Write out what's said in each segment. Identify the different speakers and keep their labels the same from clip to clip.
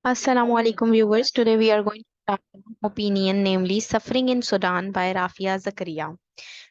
Speaker 1: Assalamu alaikum viewers. Today we are going to talk about opinion, namely Suffering in Sudan by Rafia Zakaria.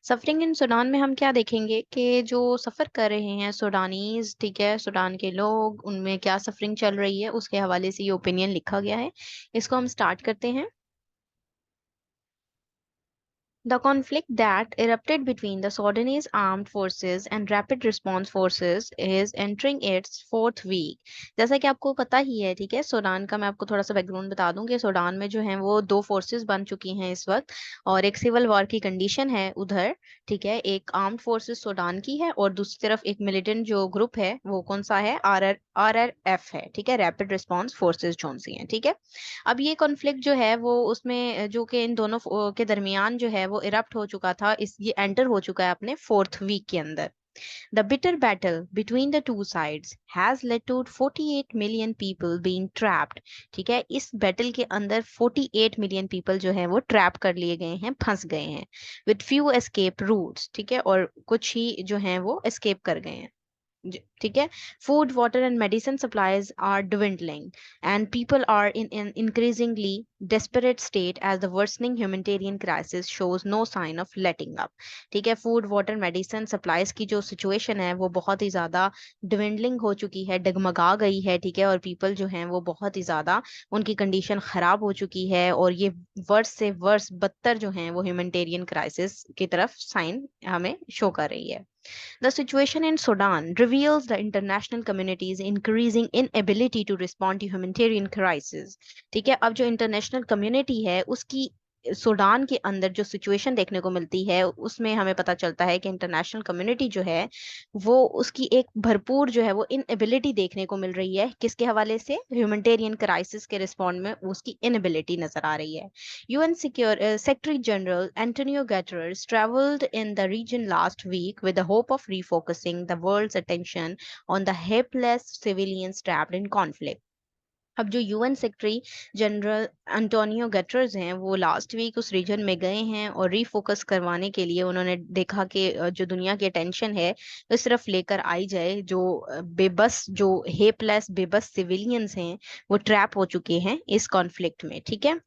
Speaker 1: Suffering in Sudan में हम क्या देखेंगे कि जो सफ़र कर रहे हैं सूडानीज, ठीक है, सूडान के लोग, उनमें क्या सफरिंग चल रही है उसके हवाले से ये ओपिनियन लिखा गया है। इसको हम स्टार्ट करते हैं। The conflict that erupted between the Sudanese armed forces and rapid response forces is entering its fourth week। जैसा कि आपको पता ही है, ठीक है, सूडान का मैं आपको थोड़ा सा बैकग्राउंड बता दूं कि सूडान में जो है वो दो फोर्सेस बन चुकी हैं इस वक्त, और एक सिविल वॉर की कंडीशन है उधर। ठीक है, एक आर्म्ड फोर्सेस सूडान की है और दूसरी तरफ एक मिलिटेंट जो ग्रुप है वो कौन सा है, आर आर एफ है, ठीक है, रैपिड रिस्पांस फोर्सेस जोन सी है, ठीक है। अब ये कॉन्फ्लिक्ट जो है वो उसमें जो कि इन दोनों के दरमियान जो है वो इरप्ट हो चुका था, इस ये एंटर हो चुका है अपने फोर्थ वीक के अंदर। The bitter battle between the two sides has led to 48 million people being trapped। ठीक है, इस बैटल के अंदर 48 मिलियन पीपल जो है वो ट्रैप कर लिए गए हैं, फंस गए हैं, विद फ्यू एस्केप रूट्स, ठीक है, और कुछ ही जो हैं वो एस्केप कर गए हैं। ठीक है, food, water and medicine supplies are dwindling and people are in an increasingly desperate state as the worsening humanitarian crisis shows no sign of letting up। ठीक है, फूड वाटर मेडिसिन सप्लाईज की जो situation है वो बहुत ही ज्यादा dwindling हो चुकी है, डगमगा गई है, ठीक है, और पीपल जो हैं वो बहुत ही ज्यादा उनकी कंडीशन खराब हो चुकी है, और ये वर्ष से वर्ष बदतर जो हैं वो ह्यूमैनिटेरियन क्राइसिस की तरफ साइन हमें शो कर रही है। The situation in Sudan reveals the international community's increasing inability to respond to humanitarian crisis। ठीक है, अब जो इंटरनेशनल कम्युनिटी है उसकी सूडान के अंदर जो सिचुएशन देखने को मिलती है उसमें हमें पता चलता है कि इंटरनेशनल कम्युनिटी जो है वो उसकी एक भरपूर जो है वो इनएबिलिटी देखने को मिल रही है, किसके हवाले से, ह्यूमैनिटेरियन क्राइसिस के रिस्पॉन्ड में उसकी इनएबिलिटी नजर आ रही है। UN Secretary General Antonio Guterres traveled in the region last week with the hope of refocusing the world's attention on the helpless civilians trapped in conflict। अब जो UN secretary general Antonio gutters हैं वो last week उस reason में गए हैं और refocus करवाने के लिए उन्होंने देखा कि जो दुनिया की अटेंशन है इस तरफ लेकर आई जाए, जो बेबस, जो हेल्पलेस बेबस सिविलियंस हैं वो ट्रैप हो चुके हैं इस कॉन्फ्लिक्ट में। ठीक है,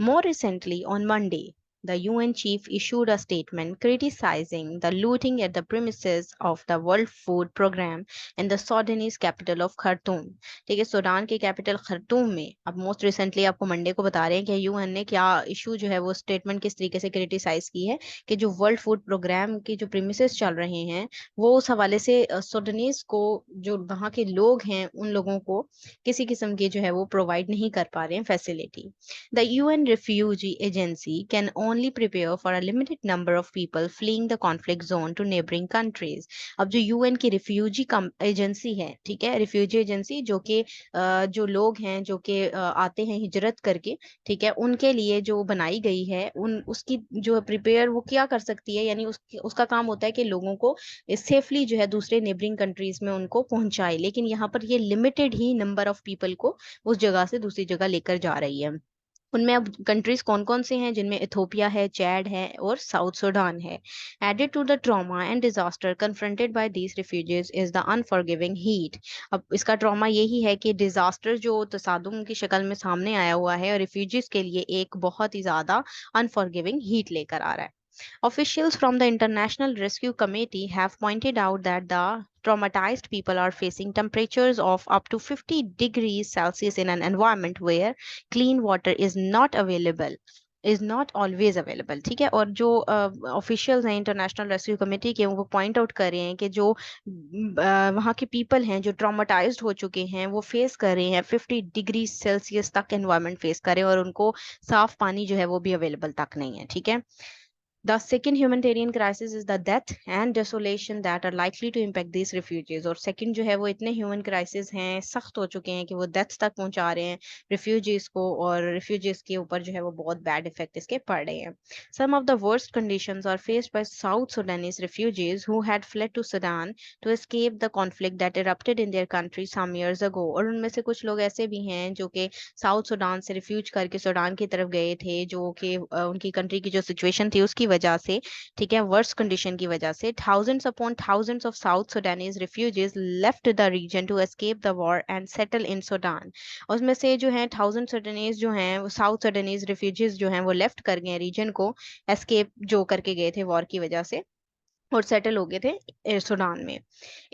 Speaker 1: more recently on Monday the UN chief issued a statement criticizing the looting at the premises of the World Food Program in the Sudanese capital of Khartoum। ठीक है, सूडान के कैपिटल खर्तूम में अब मोस्ट रिसेंटली आपको Monday को बता रहे हैं कि यूएन ने क्या इशू जो है वो स्टेटमेंट किस तरीके से क्रिटिसाइज की है कि जो वर्ल्ड फूड प्रोग्राम के जो प्रीमिसेस चल रहे हैं वो उस हवाले से सूडानीज को, जो वहाँ के लोग हैं उन लोगों को किसी किस्म की जो है वो प्रोवाइड नहीं कर पा रहे हैं facility. The UN refugee agency can only prepare for a limited number of people fleeing the conflict zone to neighbouring countries. अब जो यूएन की रिफ्यूजी एजेंसी है, ठीक है, रिफ्यूजी एजेंसी जो कि जो लोग हैं जो कि आते हैं हिजरत करके, ठीक है, उनके लिए जो बनाई गई है, उन उसकी जो प्रिपेयर वो क्या कर सकती है, यानी उसका काम होता है कि लोगों को सेफली जो है दूसरे नेबरिंग कंट्रीज में उनको पहुंचाए, लेकिन यहाँ पर ये limited he number of people को उस जगह से दूसरी जगह लेकर जा रही है। उनमें अब कंट्रीज कौन कौन से हैं, जिनमें इथोपिया है, चैड है और साउथ सूडान है। Added to the trauma and disaster confronted by these refugees is the unforgiving heat. अब इसका ट्रॉमा यही है कि डिजास्टर जो तसादुम की शक्ल में सामने आया हुआ है और रिफ्यूजीज के लिए एक बहुत ही ज्यादा अनफॉरगिविंग हीट लेकर आ रहा है। Officials from the International Rescue Committee have pointed out that the traumatized people are facing temperatures of up to 50 degrees Celsius in an environment where clean water is not always available। ठीक है, और जो officials हैं international rescue committee के, वो point out कर रहे हैं कि जो वहाँ के पीपल हैं जो ट्रॉमाटाइज्ड हो चुके हैं वो फेस कर रहे हैं 50 डिग्री सेल्सियस तक एनवायरनमेंट फेस कर रहे हैं, और उनको साफ पानी जो है वो भी अवेलेबल तक नहीं है। ठीक है, The second humanitarian crisis is the death and desolation that are likely to impact these refugees। और second जो है वो इतने ह्यूमन क्राइसिस हैं, सख्त हो चुके हैं कि वो डेथ तक पहुंचा रहे हैं रिफ्यूजीज को, और रिफ्यूजीज के ऊपर जो है वो बहुत बैड इफेक्ट इसके पड़ रहे हैं। Some of the worst conditions are faced by South Sudanese refugees who had fled to Sudan to escape the conflict that erupted in their country some years ago। और उनमें से कुछ लोग ऐसे भी हैं जो कि साउथ सूडान से रिफ्यूज करके सूडान की तरफ गए थे, जो कि उनकी कंट्री की जो सिचुएशन थी उसकी वजह से, ठीक है, वर्स्ट कंडीशन की वजह से, thousands upon thousands of south Sudanese refugees left the region to escape the war and settle in Sudan. उसमें से जो है थाउजेंड सुडानीज जो हैं, साउथ सुडानीज रिफ्यूजीज जो हैं वो लेफ्ट कर गए रीजन को, एस्केप जो करके गए थे वॉर की वजह से, और सेटल हो गए थे सूडान में।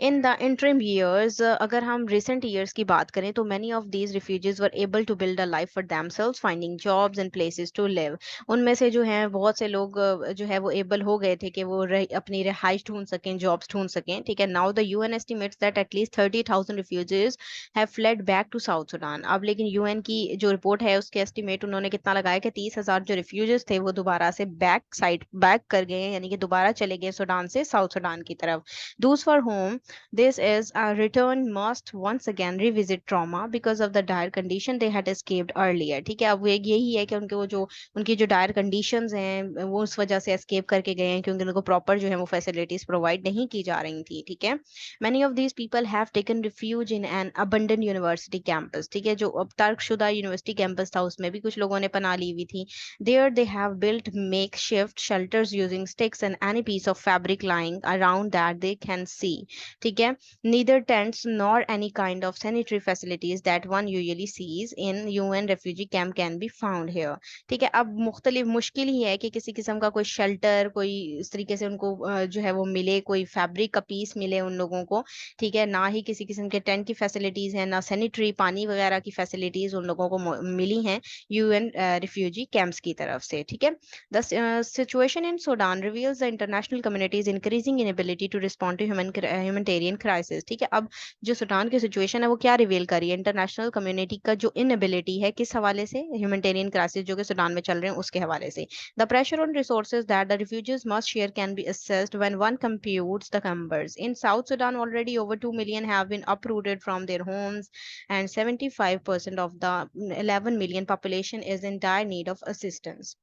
Speaker 1: इन द इंटरिम ईयर्स, अगर हम रिसेंट ईयर्स की बात करें तो many of these refugees were able to build a life for themselves, finding jobs and places to live. उनमें से जो है बहुत से लोग जो है वो एबल हो गए थे कि वो अपनी रिहाइश ढूंढ सकें, जॉब्स ढूंढ सकें, ठीक है। Now the UN estimates that at least 30,000 refugees have fled back to south Sudan. अब लेकिन यूएन की जो रिपोर्ट है उसके एस्टिमेट उन्होंने कितना लगाया कि 30,000 जो रिफ्यूजीज थे वो दोबारा से बैक कर गए, यानी कि दोबारा चले गए सूडान से साउथ सूडान की तरफ। Those for whom this is a return must once again revisit trauma because of the dire condition they had escaped earlier। ठीक है, अब वो एक यही है कि उनके वो जो उनकी जो डायर कंडीशंस हैं वो उस वजह से एस्केप करके गए हैं क्योंकि उनको प्रॉपर जो है वो फैसिलिटीज प्रोवाइड नहीं की जा रही थी, ठीक है। many of these people have taken refuge in an abandoned university campus। ठीक है, जो अब तर्कशुदा यूनिवर्सिटी कैंपस था उसमें भी कुछ लोगों ने पनाह ली हुई थी। there they have built makeshift shelters using sticks and any piece of fabric lying around that they can see। ठीक है, neither tents nor any kind of sanitary facilities that one usually sees in UN refugee camp can be found here। ठीक है, अब मुख्तलिफ मुश्किल ही है कि किसी किस्म का कोई शेल्टर, कोई इस तरीके से उनको जो है वो मिले, कोई फैब्रिक का पीस मिले उन लोगों को, ठीक है। ना ही किसी किस्म के टेंट की फैसिलिटीज है, ना सैनिटरी पानी वगैरह की फैसिलिटीज उन लोगों को मिली हैं यूएन रिफ्यूजी कैंप्स की तरफ से, ठीक है। The situation in Sudan reveals the international community's increasing inability to respond to humanitarian crisis। ठीक है, अब जो सूडान की सिचुएशन है वो क्या रिवील कर रही है, इंटरनेशनल कम्युनिटी का जो इनएबिलिटी है किस हवाले से, ह्यूमैनिटेरियन क्राइसिस जो कि सूडान में चल रहे हैं उसके हवाले से। The pressure on resources that the refugees must share can be assessed when one computes the numbers। In South Sudan, already over 2 million have been uprooted from their homes, and 75% of the 11 million population is in dire need of assistance।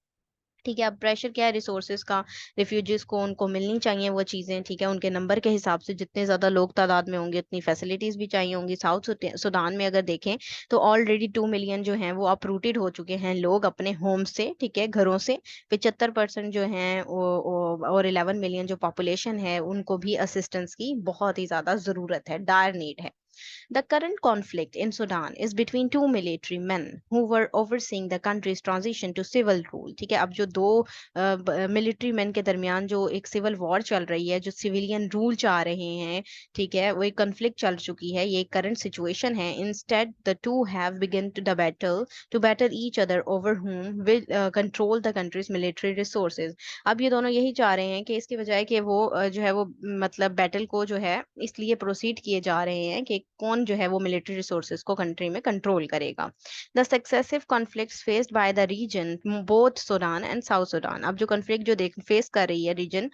Speaker 1: ठीक है, अब pressure क्या है resources का, refugees को उनको मिलनी चाहिए वो चीज़ें, ठीक है, उनके नंबर के हिसाब से जितने ज़्यादा लोग तादाद में होंगे उतनी फैसिलिटीज़ भी चाहिए होंगी। साउथ सूडान में अगर देखें तो ऑलरेडी 2 मिलियन जो हैं वो अपरूटेड हो चुके हैं लोग अपने होम से, ठीक है, घरों से। 75% जो हैं और 11 मिलियन जो पॉपुलेशन है उनको भी असिस्टेंस की बहुत ही ज़्यादा ज़रूरत है, डायर नीड है। The current conflict in Sudan is between two military men who were overseeing the country's transition to civil rule। ठीक है, अब जो दो मिलिट्री मैन के दरमियान जो एक सिविल वॉर चल रही है, जो सिविलियन रूल चाह रहे हैं, ठीक है, वो एक कन्फ्लिक्ट चल चुकी है, ये करंट सिचुएशन है। Instead, the two have begun to the battle to battle each other over whom will control the country's military resources। अब ये दोनों यही चाह रहे हैं कि इसके बजाय कि वो जो है वो मतलब बैटल को जो है इसलिए प्रोसीड किए जा रहे हैं कि कौन जो है वो मिलिट्री रिसोर्सेज को कंट्री में कंट्रोल करेगा। The successive conflicts faced by the region both Sudan and south Sudan. अब जो कॉन्फ्लिक्ट जो देख फेस कर रही है रीजन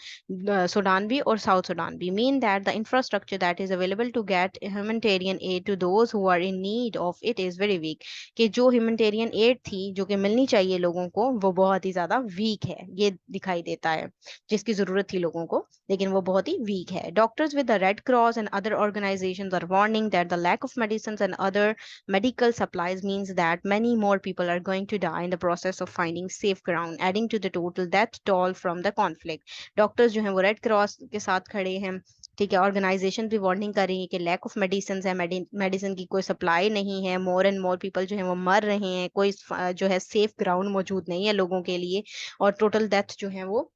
Speaker 1: सूडान भी और साउथ सूडान भी, mean that the infrastructure that is available to get humanitarian aid to those who are in need of it is very weak. कि जो ह्यूमैनिटेरियन एड थी जो कि मिलनी चाहिए लोगों को वो बहुत ही ज्यादा वीक है, ये दिखाई देता है, जिसकी जरूरत थी लोगों को लेकिन वो बहुत ही वीक है। Doctors with the Red Cross and other organisations are warning that the lack of medicines and other medical supplies means that many more people are going to die in the process of finding safe ground, adding to the total death toll from the conflict। Doctors जो हैं वो red cross के साथ खड़े हैं, ठीक है, organisation भी वार्निंग कर रही है कि लैक ऑफ मेडिसिन है, मेडिसिन की कोई सप्लाई नहीं है, मोर एंड मोर पीपल जो है वो मर रहे हैं, कोई जो है सेफ ग्राउंड मौजूद नहीं है लोगों के लिए, और टोटल डेथ जो है वो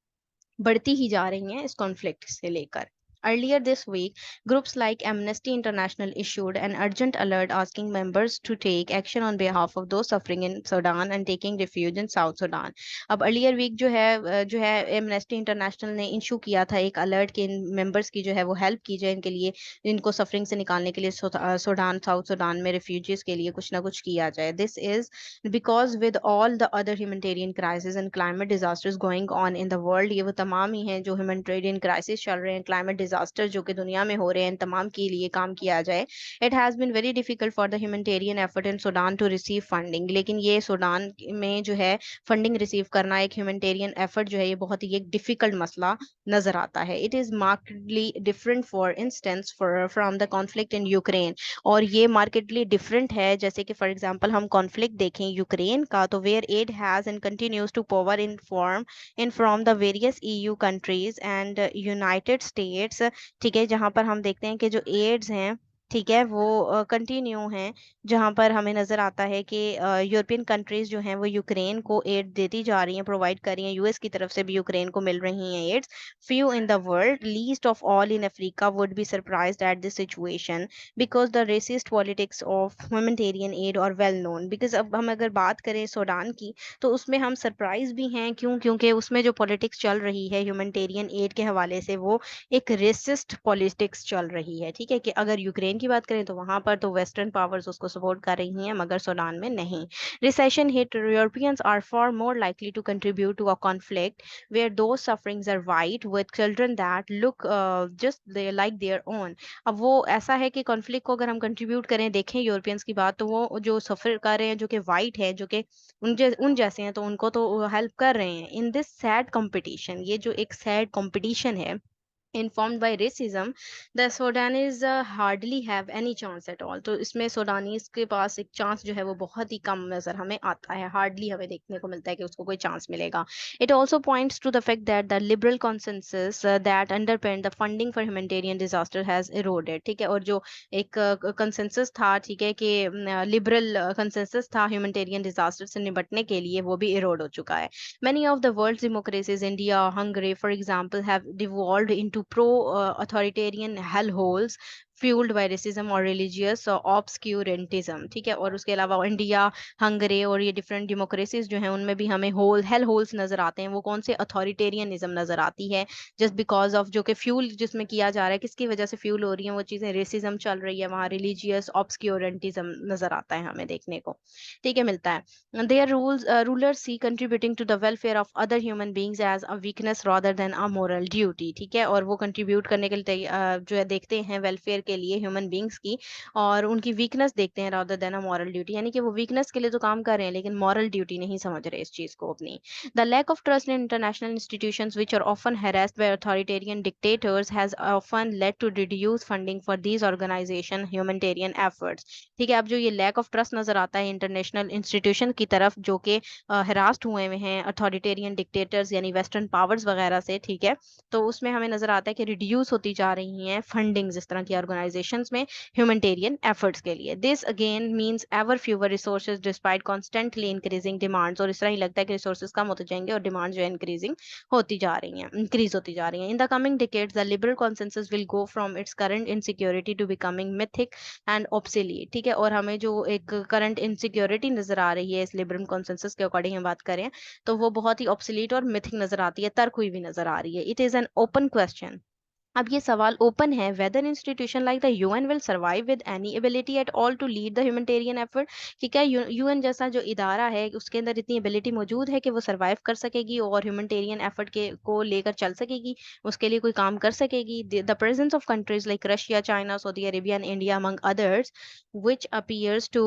Speaker 1: बढ़ती ही जा रही हैं इस कॉन्फ्लिक्ट से लेकर। Earlier this week, groups like Amnesty International issued an urgent alert asking members to take action on behalf of those suffering in Sudan and taking refuge in South Sudan। अब earlier week जो है Amnesty International ने issue किया था एक alert कि इन members की जो है वो हेल्प की जाए, इनके लिए, इनको सफरिंग से निकालने के लिए सूडान साउथ सूडान में रिफ्यूजीज के लिए कुछ ना कुछ किया जाए। This is because with all the other humanitarian crisis and climate disasters going on in the world, ये वो तमाम ही हैं जो ह्यूमैनिटेरियन क्राइसिस चल रहे हैं, क्लाइमेट डिजास्टर जो कि दुनिया में हो रहे हैं इन तमाम के लिए काम किया जाए। It has been very difficult for the humanitarian effort in Sudan to receive funding, लेकिन ये सूडान में जो है फंडिंग रिसीव करना एक ह्यूमैनिटेरियन एफर्ट जो है ये बहुत ही एक डिफिकल्ट मसला नजर आता है। It is markedly different for instance from the conflict in Ukraine, और ये मार्केटली डिफरेंट है जैसे कि फॉर एग्जांपल हम कॉन्फ्लिक्ट देखें यूक्रेन का, तो where aid has and continues to pour in from the various EU countries and United States. ठीक है, जहां पर हम देखते हैं कि जो एड्स हैं, ठीक है, वो कंटिन्यू हैं, जहां पर हमें नजर आता है कि यूरोपियन कंट्रीज जो हैं वो यूक्रेन को एड देती जा रही हैं, प्रोवाइड कर रही हैं, यूएस की तरफ से भी यूक्रेन को मिल रही हैं ads. few in the world, least of all in Africa, would be surprised at this situation because the racist politics of humanitarian aid are well known। because अब हम अगर बात करें सूडान की, तो उसमें हम सरप्राइज भी हैं, क्यों? क्योंकि उसमें जो पॉलिटिक्स चल रही है ह्यूमैनिटेरियन एड के हवाले से वो एक रेसिस्ट पॉलिटिक्स चल रही है। ठीक है, कि अगर यूक्रेन की बात करें तो वहां पर तो वेस्टर्न पावर्स उसको सपोर्ट कर रही हैं, मगर सूडान में नहीं। Recession hit Europeans are far more likely to contribute to a conflict where those sufferings are white with children that look just they like their own। अब वो ऐसा है कि कॉन्फ्लिक्ट को अगर हम कंट्रीब्यूट करें, देखें यूरोपियंस की बात, तो वो जो सफर कर रहे हैं जो कि वाइट है, जो कि उन जैसे हैं, तो उनको तो हेल्प कर रहे हैं इन दिस सैड कंपटीशन। ये जो एक सैड कंपटीशन है informed by racism, the Sudanese hardly have any chance at all। तो इसमें सूडानीज के पास एक चांस जो है वो बहुत ही कम नजर हमें आता है, हार्डली हमें देखने को मिलता है कि उसको कोई चांस मिलेगा। It also points to the fact that the liberal consensus that underpin the funding for humanitarian disaster has eroded। ठीक है, और जो एक कंसेंसस था, ठीक है, कि लिबरल कंसेंसस था ह्यूमैनिटेरियन डिजास्टर से निपटने के लिए, वो भी इरोड हो चुका है। Many of the world's democracies, India, Hungary, for example, have devolved into pro-authoritarian hellholes fueled by racism or religious obscurantism। ठीक है, और उसके अलावा इंडिया, हंगरी और ये डिफरेंट डेमोक्रेसीज जो हैं उनमें भी हमें हेल होल्स नजर आते हैं। वो कौन से? अथॉरिटेरियनिज्म नजर आती है, जस्ट बिकॉज ऑफ जो कि फ्यूल जिसमें किया जा रहा है, किसकी वजह से फ्यूल हो रही है वो चीजें? रेसिज्म चल रही है वहाँ, रिलीजियस ऑब्सक्योरेंटिज्म नजर आता है हमें देखने को। ठीक है, मिलता है। Their rulers see contributing to the welfare of other human beings as a weakness rather than a moral duty। ठीक है, और वो कंट्रीब्यूट करने के लिए जो है देखते हैं वेलफेयर के लिए ह्यूमन बींग्स की, और उनकी वीकनेस देखते हैं rather than a moral duty। यानी कि वो वीकनेस के लिए तो काम कर रहे हैं लेकिन मॉरल ड्यूटी नहीं समझ रहे इस चीज को अपनी। The lack of trust in international institutions, which are often harassed by authoritarian dictators, has often led to reduced funding for these organization humanitarian efforts। ठीक है, अब जो ये लैक ऑफ ट्रस्ट नजर आता है इंटरनेशनल इंस्टीट्यूशन की तरफ जो कि हरास्ट हुए हुए हैं अथॉरिटेरियन डिक्टेटर्स यानी वेस्टर्न पावर्स वगैरह से, ठीक है, तो उसमें हमें नजर आता है कि रिड्यूस होती जा रही हैं फंडिंग्स इस तरह की ऑर्गेनाइजेशंस में ह्यूमैनिटेरियन एफर्ट्स के लिए। This again means ever fewer resources despite constantly increasing demands. और इस तरह ही लगता है कि रिसोर्सेज कम होते जाएंगे और डिमांड जो है इंक्रीज होती जा रही हैं। In the coming decades the liberal consensus will go from its current insecurity to becoming mythic and obsolete. ठीक है, और हमें जो एक करंट इनसिक्योरिटी नजर आ रही है इस लिबरल कॉन्सेंसस के अकॉर्डिंग हम बात करें, तो वो बहुत ही ऑब्सोलीट और मिथिक नजर आती है, तर्क हुई भी नजर आ रही है। It is an open question. अब ये सवाल ओपन है, whether institution like the UN will survive with any ability at all to lead the humanitarian effort. कि क्या यूएन जैसा जो इदारा है उसके अंदर इतनी एबिलिटी मौजूद है कि वो सर्वाइव कर सकेगी और ह्यूमैनिटेरियन एफर्ट के को लेकर चल सकेगी, उसके लिए कोई काम कर सकेगी? The presence of countries like Russia, China, Saudi Arabia and India among others which appears to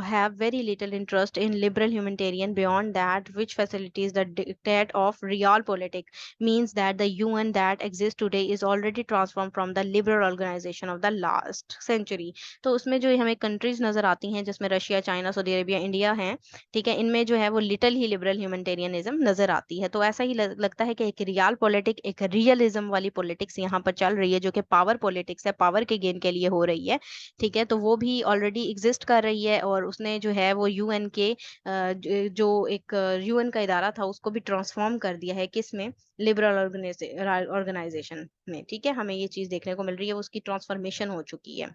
Speaker 1: have very little interest in liberal humanitarian beyond that which facilitates the dictate of real politics, means that the UN that exists today is already transformed from the liberal organization of the last century। तो उसमें जो हमें countries नजर आती हैं जिसमें Russia, China, Saudi Arabia, India हैं, ठीक है, इनमें जो है वो लिटल ही लिबरल ह्यूमैनिटेरियनिज्म नजर आती है। तो ऐसा ही लगता है कि एक रियल पॉलिटिक, एक रियलिज्म वाली पॉलिटिक्स यहाँ पर चल रही है जो कि पावर पॉलिटिक्स है, पावर के गेन के लिए हो रही है। ठीक है, तो वो भी ऑलरेडी एग्जिस्ट कर रही है और उसने जो है वो यूएन के जो एक यूएन का इदारा था उसको भी ट्रांसफॉर्म कर दिया है, किस में? लिबरल ऑर्गेनाइजेशन में। ठीक है, हमें ये चीज देखने को मिल रही है, उसकी ट्रांसफॉर्मेशन हो चुकी है।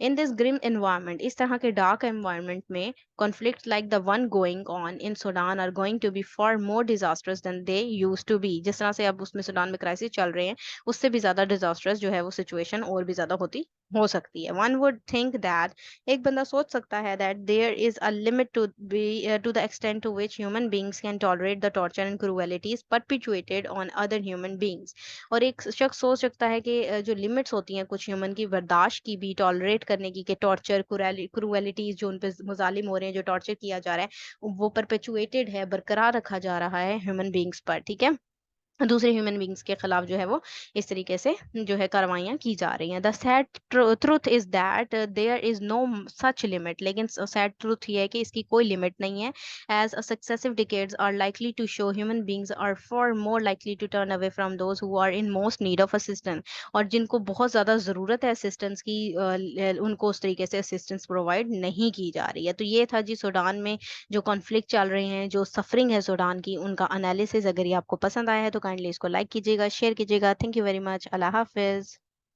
Speaker 1: इन दिस ग्रिम एनवायरनमेंट, इस तरह के डार्क एनवायरनमेंट में, conflict like the one going on in Sudan are going to be far more disasters than they used to be. जिस तरह से अब उसमें सूडान में क्राइसिस चल रहे हैं उससे भी ज्यादा डिजास्टर्स जो है वो सिचुएशन और भी ज्यादा होती हो सकती है। वन वुड थिंक दैट, एक बंदा सोच सकता है that there is a limit to the extent to which human beings can tolerate the torture and cruelties perpetuated on other human beings. और एक शख्स सोच सकता है कि जो लिमिट्स होती हैं कुछ ह्यूमन की बर्दाश्त की भी, टॉलरेट करने की, कि टॉर्चर क्रूएलिटीज जो उन पे मुजालिम हो रहे हैं, जो टॉर्चर किया जा रहा है वो परपेचुएटेड है, बरकरार रखा जा रहा है ह्यूमन बींग्स पर, ठीक है, दूसरे ह्यूमन बींग्स के खिलाफ जो है वो इस तरीके से जो है कार्रवाइयाँ की जा रही हैं। The sad truth is that there is no such limit, लेकिन सैड ट्रुथ ये है कि इसकी कोई लिमिट नहीं है। As a successive decades are likely to show, human beings are far more likely to turn away from those who are in most need of assistance. और जिनको बहुत ज़्यादा ज़रूरत है असिस्टेंस की, उनको उस तरीके से असिस्टेंस प्रोवाइड नहीं की जा रही है। तो ये था जी सूडान में जो कॉन्फ्लिक्ट चल रहे हैं, जो सफरिंग है सूडान की, उनका एनालिसिस। अगर ये आपको पसंद आया है तो काइंडली इसको लाइक कीजिएगा, शेयर कीजिएगा। Thank you very much. अल्लाह हाफिज़।